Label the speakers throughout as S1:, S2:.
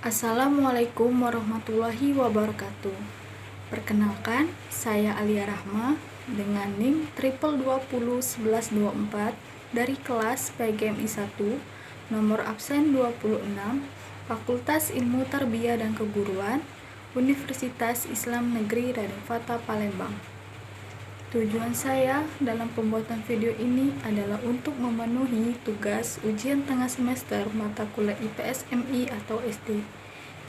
S1: Assalamualaikum warahmatullahi wabarakatuh. Perkenalkan, saya Alia Rahma dengan NIM 2201124 dari kelas PGMI 1, nomor absen 26, Fakultas Ilmu Tarbiyah dan Keguruan, Universitas Islam Negeri Raden Fatah Palembang. Tujuan saya dalam pembuatan video ini adalah untuk memenuhi tugas ujian tengah semester mata kuliah IPS MI atau SD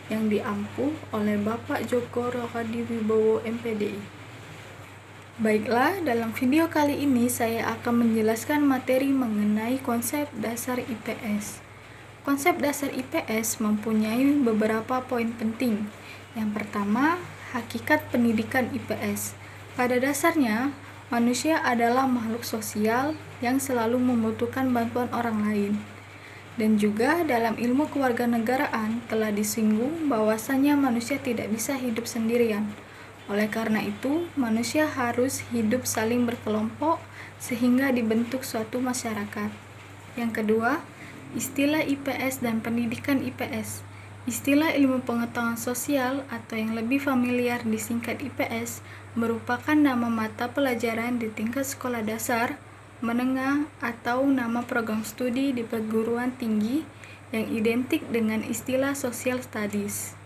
S1: yang diampu oleh Bapak Joko Rohadiwibowo MPDI. Baiklah, dalam video kali ini saya akan menjelaskan materi mengenai konsep dasar IPS. Konsep dasar IPS mempunyai beberapa poin penting. Yang pertama, hakikat pendidikan IPS. Pada dasarnya, manusia adalah makhluk sosial yang selalu membutuhkan bantuan orang lain. Dan juga dalam ilmu kewarganegaraan telah disinggung bahwasanya manusia tidak bisa hidup sendirian. Oleh karena itu, manusia harus hidup saling berkelompok sehingga dibentuk suatu masyarakat. Yang kedua, istilah IPS dan pendidikan IPS. Istilah ilmu pengetahuan sosial atau yang lebih familiar disingkat IPS merupakan nama mata pelajaran di tingkat sekolah dasar, menengah, atau nama program studi di perguruan tinggi yang identik dengan istilah social studies.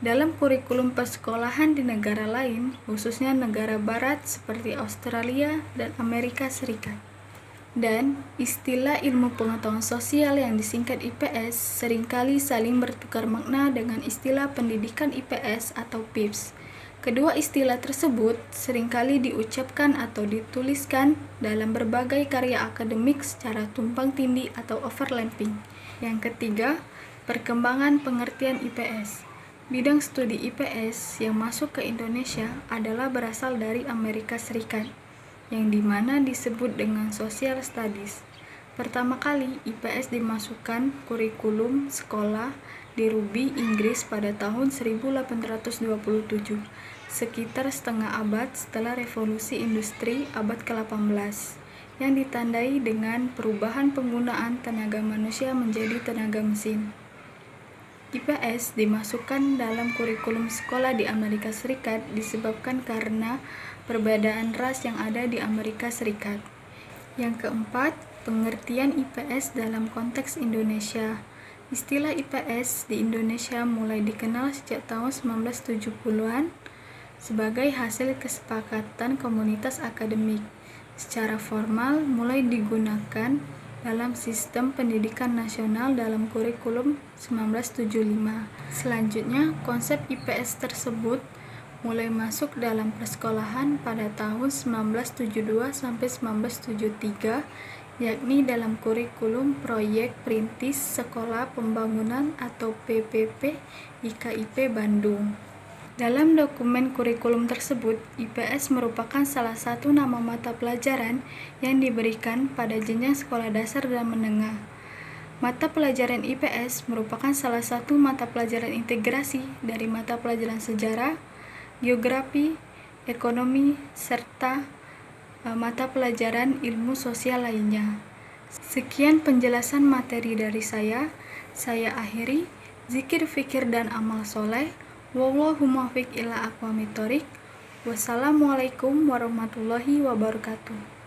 S1: Dalam kurikulum persekolahan di negara lain, khususnya negara barat seperti Australia dan Amerika Serikat. Dan istilah ilmu pengetahuan sosial yang disingkat IPS seringkali saling bertukar makna dengan istilah pendidikan IPS atau PIPS. Kedua istilah tersebut seringkali diucapkan atau dituliskan dalam berbagai karya akademik secara tumpang tindih atau overlapping. Yang ketiga, perkembangan pengertian IPS. Bidang studi IPS yang masuk ke Indonesia adalah berasal dari Amerika Serikat, yang dimana disebut dengan social studies. Pertama kali IPS dimasukkan kurikulum sekolah di Ruby, Inggris pada tahun 1827, sekitar setengah abad setelah revolusi industri abad ke-18, yang ditandai dengan perubahan penggunaan tenaga manusia menjadi tenaga mesin. IPS dimasukkan dalam kurikulum sekolah di Amerika Serikat disebabkan karena perbedaan ras yang ada di Amerika Serikat. Yang keempat, pengertian IPS dalam konteks Indonesia. Istilah IPS di Indonesia mulai dikenal sejak tahun 1970-an sebagai hasil kesepakatan komunitas akademik. Secara formal mulai digunakan dalam sistem pendidikan nasional dalam kurikulum 1975. Selanjutnya, konsep IPS tersebut mulai masuk dalam persekolahan pada tahun 1972 sampai 1973, yakni dalam kurikulum Proyek Perintis Sekolah Pembangunan atau PPP IKIP Bandung. Dalam dokumen kurikulum tersebut, IPS merupakan salah satu nama mata pelajaran yang diberikan pada jenjang sekolah dasar dan menengah. Mata pelajaran IPS merupakan salah satu mata pelajaran integrasi dari mata pelajaran sejarah, geografi, ekonomi, serta mata pelajaran ilmu sosial lainnya. Sekian penjelasan materi dari saya akhiri. Zikir, fikir, dan amal soleh. Wallahu muwaffiq ila aqwamit thoriq. Wassalamualaikum warahmatullahi wabarakatuh.